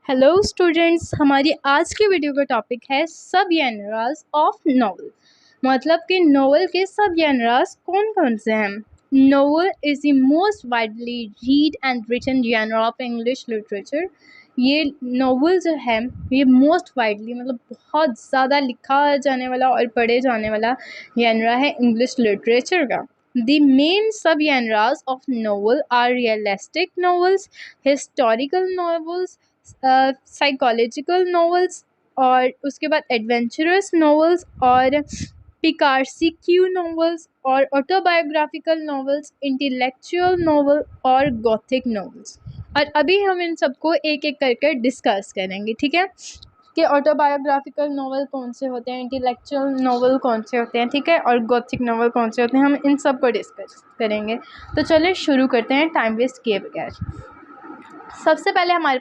Hello students, हमारी आज की वीडियो का टॉपिक है सब जेनरास ऑफ नॉवल। मतलब कि नॉवल के सब जेनरास कौन कौन से हैं। Novel is the most widely read and written genre of English literature. ये नॉवल जो है ये मोस्ट वाइडली मतलब बहुत ज़्यादा लिखा जाने वाला और पढ़े जाने वाला जेनरा है इंग्लिश लिटरेचर का। The main subgenres of novel are realistic novels, historical novels, psychological novels और उसके बाद एडवेंचरस नॉवेल्स और पिकारसी क्यू नॉवेल्स और ऑटोबायोग्राफिकल नॉवेल्स, इंटेलेक्चुअल नॉवेल और गॉथिक नॉवेल्स। और अभी हम इन सबको एक एक करके डिस्कस करेंगे, ठीक है, कि ऑटोबायोग्राफिकल नॉवल कौन से होते हैं, इंटेलेक्चुअल नॉवल कौन से होते हैं, ठीक है, और गॉथिक नॉवल कौन से होते हैं। हम इन सब को डिस्कस करेंगे। तो चलिए शुरू करते हैं टाइम वेस्ट किए बगैर। सबसे पहले हमारे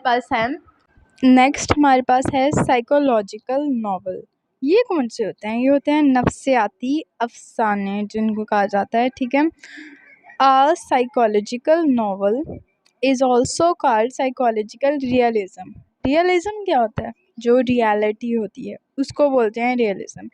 पास है साइकोलॉजिकल नॉवल। ये कौन से होते हैं? ये होते हैं नफ्सियाती अफसाने जिनको कहा जाता है, ठीक है। A psychological novel is also called psychological realism. Realism क्या होता है? जो रियलिटी होती है उसको बोलते हैं realism.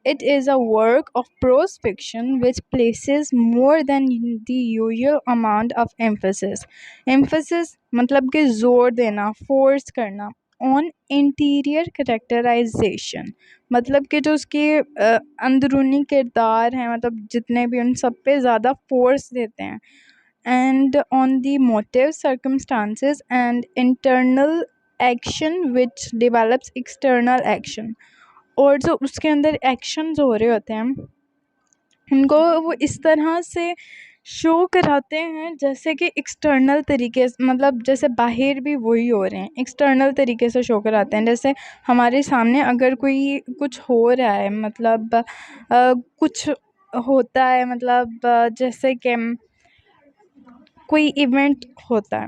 It is a work of prose fiction which places more than the usual amount of emphasis. Emphasis मतलब कि जोर देना, फोर्स करना ऑन इंटीरियर करेक्टराइजेशन, मतलब कि जो उसके अंदरूनी किरदार हैं, मतलब जितने भी उन सब पे ज़्यादा फोर्स देते हैं। And on the motive circumstances and internal action which develops external action. और जो उसके अंदर एक्शंस हो रहे होते हैं उनको वो इस तरह से शो कराते हैं जैसे कि एक्सटर्नल तरीके से, मतलब जैसे बाहर भी वही हो रहे हैं, एक्सटर्नल तरीके से शो कराते हैं। जैसे हमारे सामने अगर कोई कुछ हो रहा है, मतलब कुछ होता है, मतलब जैसे कि कोई इवेंट होता है,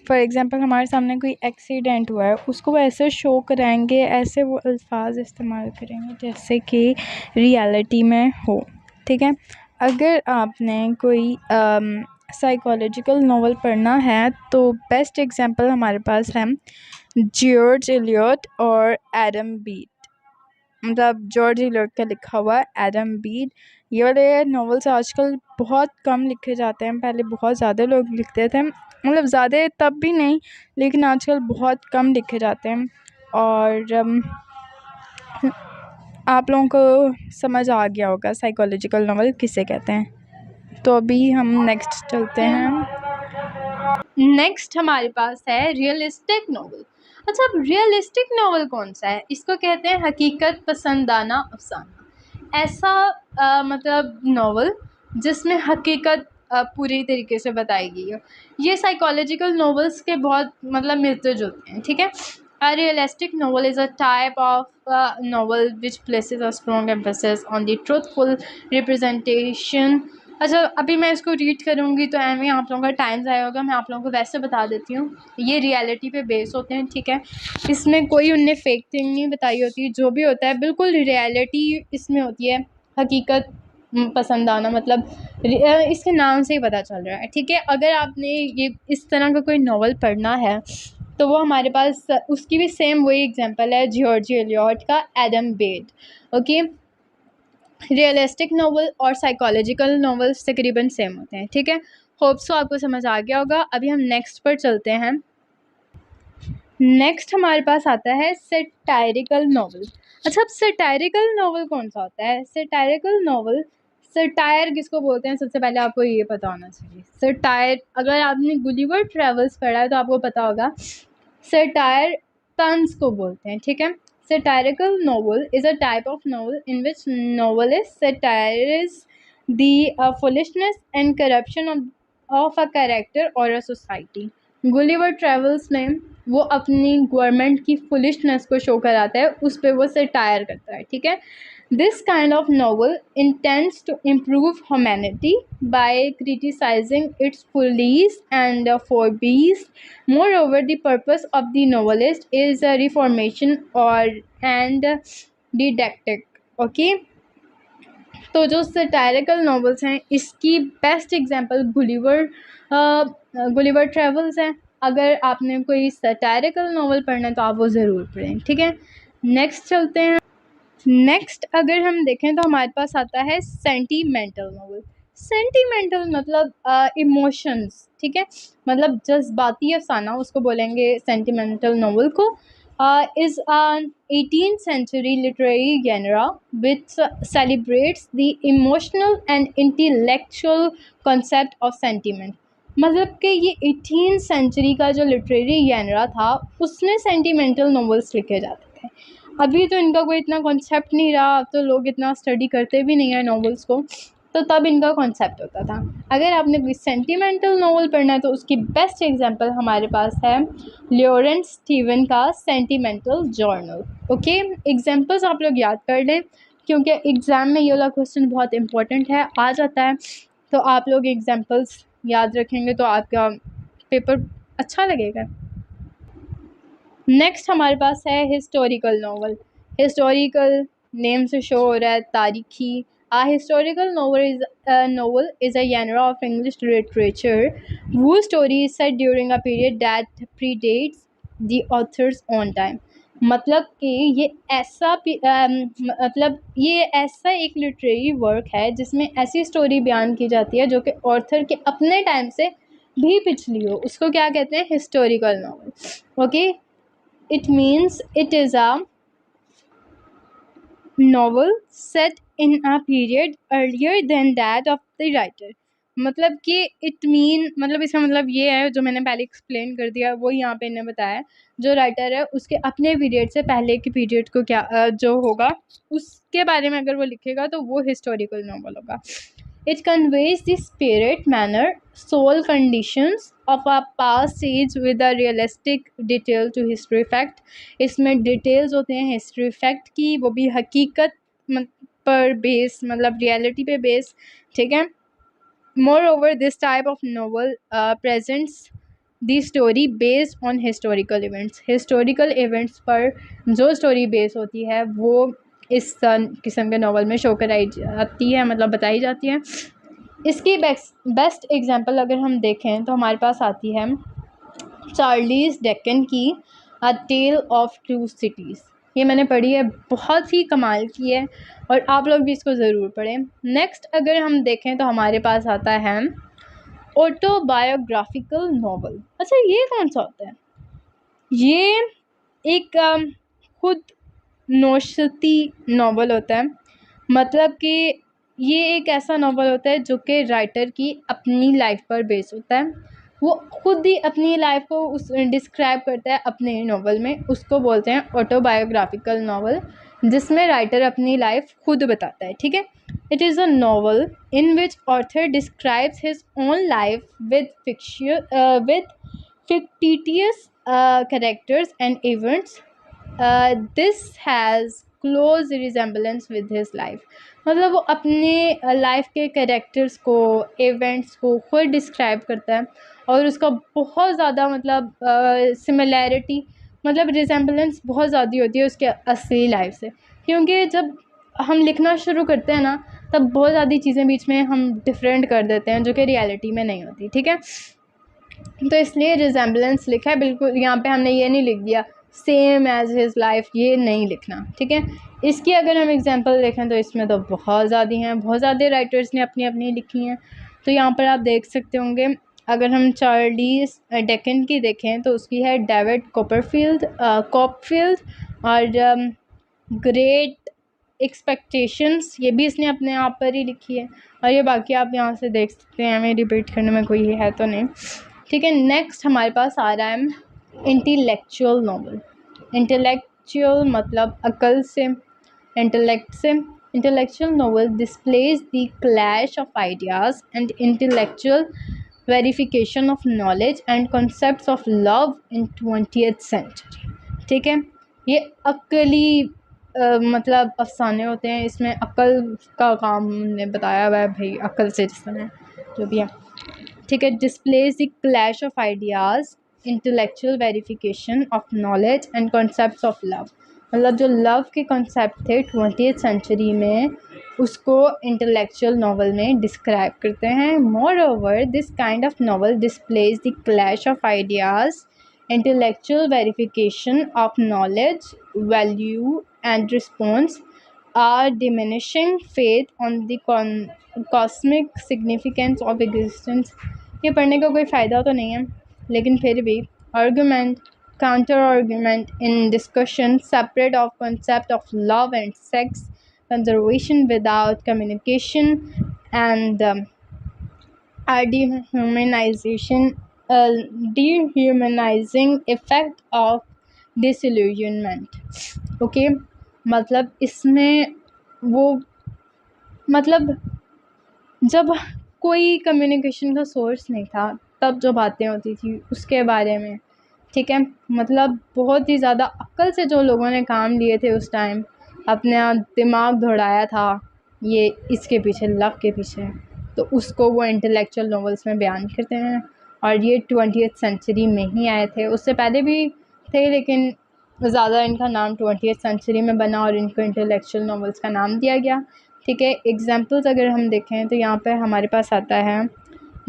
फॉर एग्ज़ाम्पल हमारे सामने कोई एक्सीडेंट हुआ है, उसको वो ऐसे शो कराएंगे, ऐसे वो अल्फाज इस्तेमाल करेंगे जैसे कि रियलिटी में हो, ठीक है। अगर आपने कोई साइकोलॉजिकल नावल पढ़ना है तो बेस्ट एग्जांपल हमारे पास है जॉर्ज एलियट और एडम बीट। मतलब जॉर्ज एलियट का लिखा हुआ एडम बीट। ये वाले नॉवेल्स आजकल बहुत कम लिखे जाते हैं, पहले बहुत ज़्यादा लोग लिखते थे, मतलब ज़्यादा तब भी नहीं, लेकिन आजकल बहुत कम लिखे जाते हैं। और आप लोगों को समझ आ गया होगा साइकोलॉजिकल नॉवल किसे कहते हैं। तो अभी हम नेक्स्ट चलते हैं। नेक्स्ट हमारे पास है रियलिस्टिक नॉवल। अच्छा, अब रियलिस्टिक नॉवल कौन सा है? इसको कहते हैं हकीकत पसंदाना अफसाना। ऐसा मतलब नॉवल जिसमें हकीकत पूरी तरीके से बताई गई हो। ये साइकोलॉजिकल नॉवेल्स के बहुत मतलब मिलते जुलते हैं, ठीक है। A realistic novel is a type of novel which places a strong emphasis on the truthful representation। अच्छा, अभी मैं इसको रीड करूँगी तो एम आप लोगों का टाइम ज़ाया होगा। मैं आप लोगों को वैसे बता देती हूँ, ये रियलिटी पे बेस होते हैं, ठीक है। इसमें कोई उनने फेक थिंग नहीं बताई होती, जो भी होता है बिल्कुल रियलिटी इसमें होती है। हकीकत पसंद आना मतलब इसके नाम से ही पता चल रहा है, ठीक है। अगर आपने ये इस तरह का कोई नावल पढ़ना है तो वो हमारे पास उसकी भी सेम वही एग्जांपल है जॉर्ज एलियट का एडम बेट, ओके। रियलिस्टिक नॉवल और साइकोलॉजिकल नॉवेल्स तकरीबन सेम होते हैं, ठीक है। होप सो आपको समझ आ गया होगा। अभी हम नेक्स्ट पर चलते हैं। नेक्स्ट हमारे पास आता है सैटायरिकल नॉवल। अच्छा, अब सैटायरिकल नॉवल कौन सा होता है? सैटायरिकल नॉवल, सैटायर किसको बोलते हैं सबसे पहले आपको ये पता होना चाहिए। सैटायर, अगर आपने गुलिवर ट्रेवल्स पढ़ा है तो आपको पता होगा सैटायर तंज को बोलते हैं, ठीक है। Satirical novel is a type of novel in which novelist satires the foolishness and corruption of a character or a society। Gulliver travels में वो अपनी गवर्नमेंट की फुलिशनेस को शो कराता है, उस पर वो सटायर करता है, ठीक है। This kind of novel intends to improve humanity by criticising its follies and foibles. Moreover, the purpose of the novelist is a reformation or and didactic, okay। तो जो सटायरिकल नॉवेल्स हैं इसकी बेस्ट एग्जांपल गुलिवर ट्रेवल्स है, अगर आपने कोई satirical novel पढ़ना है तो आप वो ज़रूर पढ़ें, ठीक है। नेक्स्ट चलते हैं। नेक्स्ट अगर हम देखें तो हमारे पास आता है सेंटीमेंटल नॉवल। सेंटीमेंटल मतलब इमोशंस, ठीक है, मतलब जज्बाती अफसाना, उसको बोलेंगे सेंटीमेंटल नॉवल को। Is an 18th century literary genre which celebrates the emotional and intellectual concept of sentiment। मतलब कि ये 18th सेंचुरी का जो लिटरेरी genre था उसमें सेंटीमेंटल नॉवेल्स लिखे जाते थे। अभी तो इनका कोई इतना कॉन्सेप्ट नहीं रहा, अब तो लोग इतना स्टडी करते भी नहीं है नॉवेल्स को, तो तब इनका कॉन्सेप्ट होता था। अगर आपने कोई सेंटीमेंटल नॉवल पढ़ना है तो उसकी बेस्ट एग्जांपल हमारे पास है लॉरेंस स्टीवन का सेंटीमेंटल जर्नल। ओके, एग्जांपल्स आप लोग याद कर लें क्योंकि एग्ज़ाम में ये वाला क्वेश्चन बहुत इंपॉर्टेंट है, आ जाता है, तो आप लोग एग्जांपल्स याद रखेंगे तो आपका पेपर अच्छा लगेगा। नेक्स्ट हमारे पास है हिस्टोरिकल नॉवल। हिस्टोरिकल नेम से शो हो रहा है तारीखी। A historical novel is a genre of English literature whose story is set during a period that predates the author's own time। मतलब कि ये ऐसा एक लिटरेरी वर्क है जिसमें ऐसी स्टोरी बयान की जाती है जो कि ऑथर के अपने टाइम से भी पिछली हो, उसको क्या कहते हैं, historical novel. Okay, it means it is a novel set in a period earlier than that of the writer। मतलब कि इट मीन मतलब इसका मतलब ये है जो मैंने पहले एक्सप्लेन कर दिया वो यहाँ पे इन्हें बताया, जो राइटर है उसके अपने पीरियड से पहले के पीरियड को क्या जो होगा उसके बारे में अगर वो लिखेगा तो वो हिस्टोरिकल नॉवल होगा। It conveys the spirit, manner, soul conditions of a past age with a realistic detail to history fact। इसमें डिटेल्स होते हैं हिस्ट्री फैक्ट की, वो भी हकीकत पर बेस, मतलब रियलिटी पे बेस, ठीक है। Moreover, this type of novel presents the story based on historical events। historical events पर जो story base होती है वो इस किस्म के नॉवल में शो कराई जाती है, मतलब बताई जाती है। इसकी बेस्ट एग्जांपल अगर हम देखें तो हमारे पास आती है चार्लीज डिकन की अ टेल ऑफ टू सिटीज़। ये मैंने पढ़ी है, बहुत ही कमाल की है और आप लोग भी इसको ज़रूर पढ़ें। नेक्स्ट अगर हम देखें तो हमारे पास आता है ऑटोबायोग्राफिकल नॉवल। अच्छा, ये कौन सा होता है? ये एक खुद नोशती नॉवल होता है। मतलब कि ये एक ऐसा नॉवल होता है जो कि राइटर की अपनी लाइफ पर बेस होता है, वो खुद ही अपनी लाइफ को उस डिस्क्राइब करता है अपने नॉवल में, उसको बोलते हैं ऑटोबायोग्राफिकल नॉवल, जिसमें राइटर अपनी लाइफ खुद बताता है, ठीक है। It is a novel in which author describes his own life with fictitious characters and events। This has close resemblance with his life. मतलब वो अपने लाइफ के कैरेक्टर्स को, इवेंट्स को खुद डिस्क्राइब करता है और उसका बहुत ज़्यादा मतलब सिमिलैरिटी, मतलब रिजेम्बलेंस बहुत ज़्यादा होती है उसके असली लाइफ से, क्योंकि जब हम लिखना शुरू करते हैं ना तब बहुत ज़्यादा चीज़ें बीच में हम डिफरेंट कर देते हैं जो कि रियलिटी में नहीं होती, ठीक है। तो इसलिए रिजेम्बलेंस लिखा है, बिल्कुल यहाँ पे हमने ये नहीं लिख दिया सेम एज हिज लाइफ, ये नहीं लिखना, ठीक है। इसकी अगर हम एग्जांपल देखें तो इसमें तो बहुत ज़्यादा हैं, बहुत ज़्यादा राइटर्स ने अपनी अपनी लिखी हैं। तो यहाँ पर आप देख सकते होंगे, अगर हम चार्लीज डिकन की देखें तो उसकी है डेविड कॉपरफील्ड और ग्रेट एक्सपेक्टेशंस, ये भी इसने अपने आप पर ही लिखी है। और ये बाकी आप यहाँ से देख सकते हैं, हमें रिपीट करने में कोई है तो नहीं, ठीक है। नेक्स्ट हमारे पास आ रहा है इंटेलेक्चुअल नॉवल। इंटेलेक्चुअल मतलब अकल से, इंटेलेक्ट से। Intellectual novel displays the clash of ideas and intellectual verification of knowledge and concepts of love in 20th century, ठीक है। ये अकली मतलब अफसाने होते हैं, इसमें अकल का काम ने बताया हुआ है भाई, अकल से जिस तरह जो भी है, ठीक है। Displays the clash of ideas, intellectual verification of knowledge and concepts of love. मतलब जो लव के कॉन्सेप्ट थे 20th सेंचुरी में उसको इंटेलेक्चुअल नावल में डिस्क्राइब करते हैं। More over this kind of novel displays the clash of ideas, intellectual verification of knowledge, value and response are diminishing faith on the cosmic significance of existence। ये पढ़ने का कोई फ़ायदा तो नहीं है, लेकिन फिर भी argument, counter argument in discussion, separate of concept of love and sex, conservation without communication, and dehumanizing effect of disillusionment। Okay, मतलब इसमें वो मतलब जब कोई कम्युनिकेशन का सोर्स नहीं था तब जो बातें होती थी उसके बारे में, ठीक है, मतलब बहुत ही ज़्यादा अक्ल से जो लोगों ने काम लिए थे उस टाइम, अपना दिमाग दौड़ाया था ये इसके पीछे, लव के पीछे, तो उसको वो इंटेलेक्चुअल नॉवेल्स में बयान करते हैं। और ये 20th सेंचुरी में ही आए थे, उससे पहले भी थे लेकिन ज़्यादा इनका नाम 20th सेंचुरी में बना और इनको इंटेलेक्चुअल नॉवेल्स का नाम दिया गया, ठीक है। एग्जाम्पल्स अगर हम देखें तो यहाँ पे हमारे पास आता है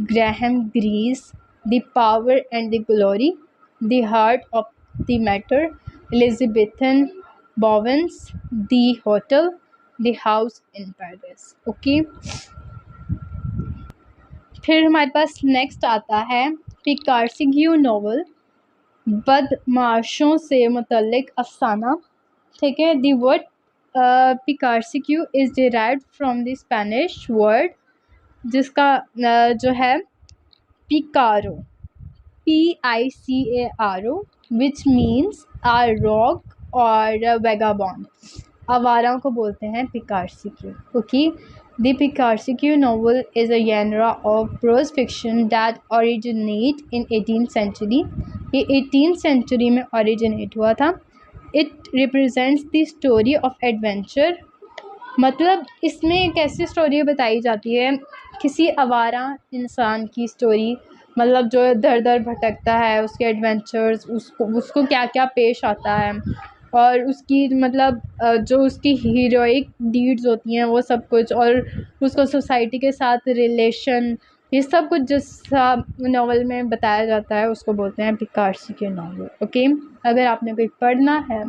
Graham Greene, the power and the glory, the heart of the matter, Elizabethan Bowen's, the hotel, the house in Paris. Okay, फिर हमारे पास नेक्स्ट आता है पिकार्सिग्यू नॉवल, बदमाशों से मुतल्लिक अफसाना, ठीक है। The word picaresque is derived from the Spanish word जिसका जो है picaro, PICARO, which means a rogue और वेगाबॉन्ड। आवारा को बोलते हैं picaresque. Okay, the picaresque novel is a genre of prose fiction that originate in 18th century. ये 18th century में ओरिजिनेट हुआ था। It represents the story of adventure, मतलब इसमें एक ऐसी स्टोरी बताई जाती है किसी आवारा इंसान की स्टोरी, मतलब जो दर दर भटकता है, उसके एडवेंचर्स, उसको क्या क्या पेश आता है और उसकी मतलब जो उसकी हीरोइक डीड्स होती हैं वो सब कुछ, और उसको सोसाइटी के साथ रिलेशन, ये सब कुछ जिस नावल में बताया जाता है उसको बोलते हैं पिकार्सिक्यू नॉवल। ओके, अगर आपने कोई पढ़ना है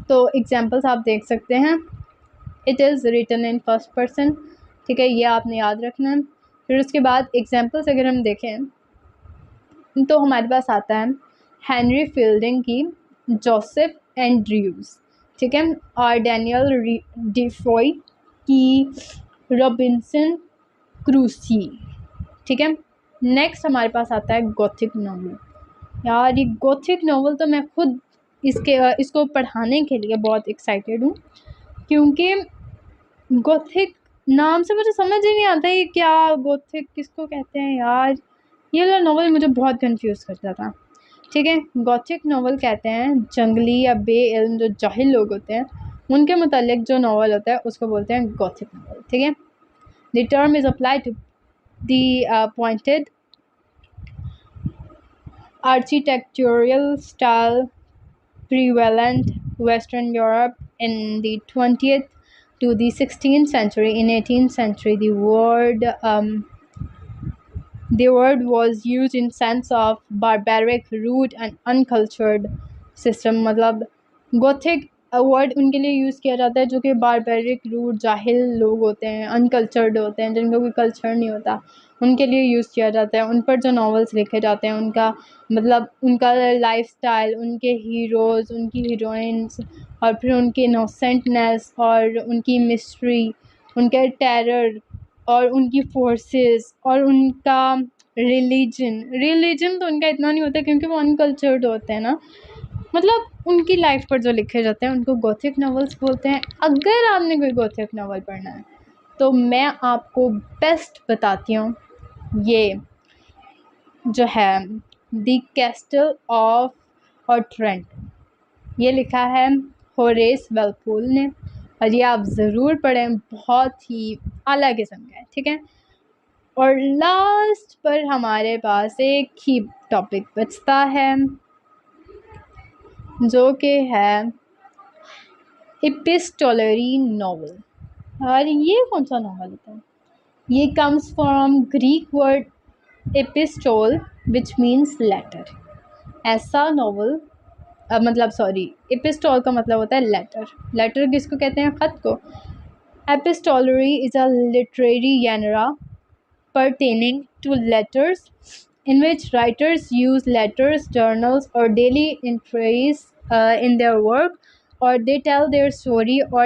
तो एग्जाम्पल्स आप देख सकते हैं। It is written in first person, ठीक है, ये आपने याद रखना है। फिर उसके बाद एग्जाम्पल्स अगर हम देखें तो हमारे पास आता है हेनरी फील्डिंग की जोसेफ एंड्रयूज़, ठीक है, और डैनियल डिफॉय की रॉबिन्सन क्रूसी, ठीक है। नेक्स्ट हमारे पास आता है गॉथिक नॉवल। यार ये गॉथिक नॉवल तो मैं खुद इसको पढ़ाने के लिए बहुत एक्साइटेड हूँ, क्योंकि गॉथिक नाम से मुझे समझ ही नहीं आता ये क्या, गॉथिक किसको कहते हैं यार, ये वाला नॉवल मुझे बहुत कंफ्यूज करता था, ठीक है। गॉथिक नॉवल कहते हैं जंगली या बेइल्म जो जाहिल लोग होते हैं उनके मुतालिक जो नॉवल होता है उसको बोलते हैं गॉथिक नॉवल, ठीक है। The term is apply to the pointed architectural style prevalent Western Europe in the 20th to the 16th century. In 18th century, the word was used in sense of barbaric, rude and uncultured system। मतलब Gothic word उनके लिए use किया जाता है जो कि barbaric, rude, जाहिल लोग होते हैं, अनकल्चर्ड होते हैं, जिनका कोई कल्चर नहीं होता, उनके लिए यूज़ किया जाता है। उन पर जो नॉवेल्स लिखे जाते हैं उनका मतलब उनका लाइफस्टाइल, उनके हीरोज़, उनकी हीरोइंस, और फिर उनकी इनोसेंटनेस और उनकी मिस्ट्री, उनके टेरर और उनकी फोर्सेस और उनका रिलीजन तो उनका इतना नहीं होता क्योंकि वो अनकल्चर्ड होते हैं ना, मतलब उनकी लाइफ पर जो लिखे जाते हैं उनको गॉथिक नॉवेल्स बोलते हैं। अगर आपने कोई गॉथिक नॉवल पढ़ना है तो मैं आपको बेस्ट बताती हूँ, ये जो है द कैस्टल ऑफ ऑट्रेंट, ये लिखा है होरेस वेलपुल ने, और ये आप ज़रूर पढ़ें, बहुत ही आला किस्म का है, ठीक है। और लास्ट पर हमारे पास एक ही टॉपिक बचता है जो कि है एपिस्टोलरी नॉवल, और ये कौन सा नॉवल होता है? ये comes from Greek word epistle which means letter. ऐसा नॉवल मतलब सॉरी, एपिस्टोल का मतलब होता है लेटर। लेटर किसको कहते हैं? ख़त को। Epistolary is a literary genre pertaining to letters in which writers use letters, journals, or daily entries in their work, or they tell their story or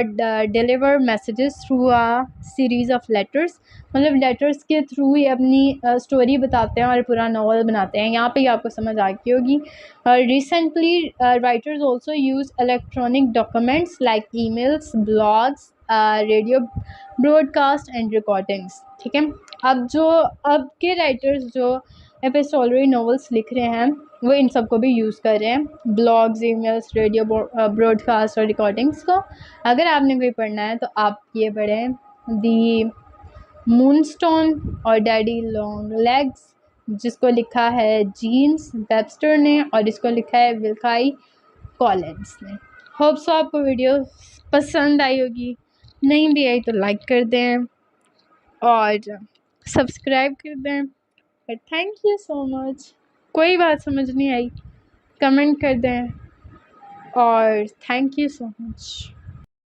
deliver messages through a series of letters। मतलब letters के through ही अपनी story बताते हैं और पूरा novel बनाते हैं। यहाँ पे ही आपको समझ आ गई होगी। Recently writers also use electronic documents like emails, blogs, radio broadcast and recordings. ठीक है। अब के राइटर्स जो एपिस्टोलरी नॉवेल्स लिख रहे हैं वो इन सब को भी यूज़ कर रहे हैं, ब्लॉग्स, ईमेल्स, रेडियो ब्रॉडकास्ट और रिकॉर्डिंग्स को। अगर आपने कोई पढ़ना है तो आप ये पढ़ें, दी मूनस्टोन और डैडी लॉन्ग लेग्स, जिसको लिखा है जीन्स वेबस्टर ने और इसको लिखा है विल्काई कॉलिंस ने। होप सो आपको वीडियो पसंद आई होगी, नहीं भी आई तो लाइक कर दें और सब्सक्राइब कर दें। But thank you so much. कोई बात समझ नहीं आई कमेंट कर दें और थैंक यू सो मच।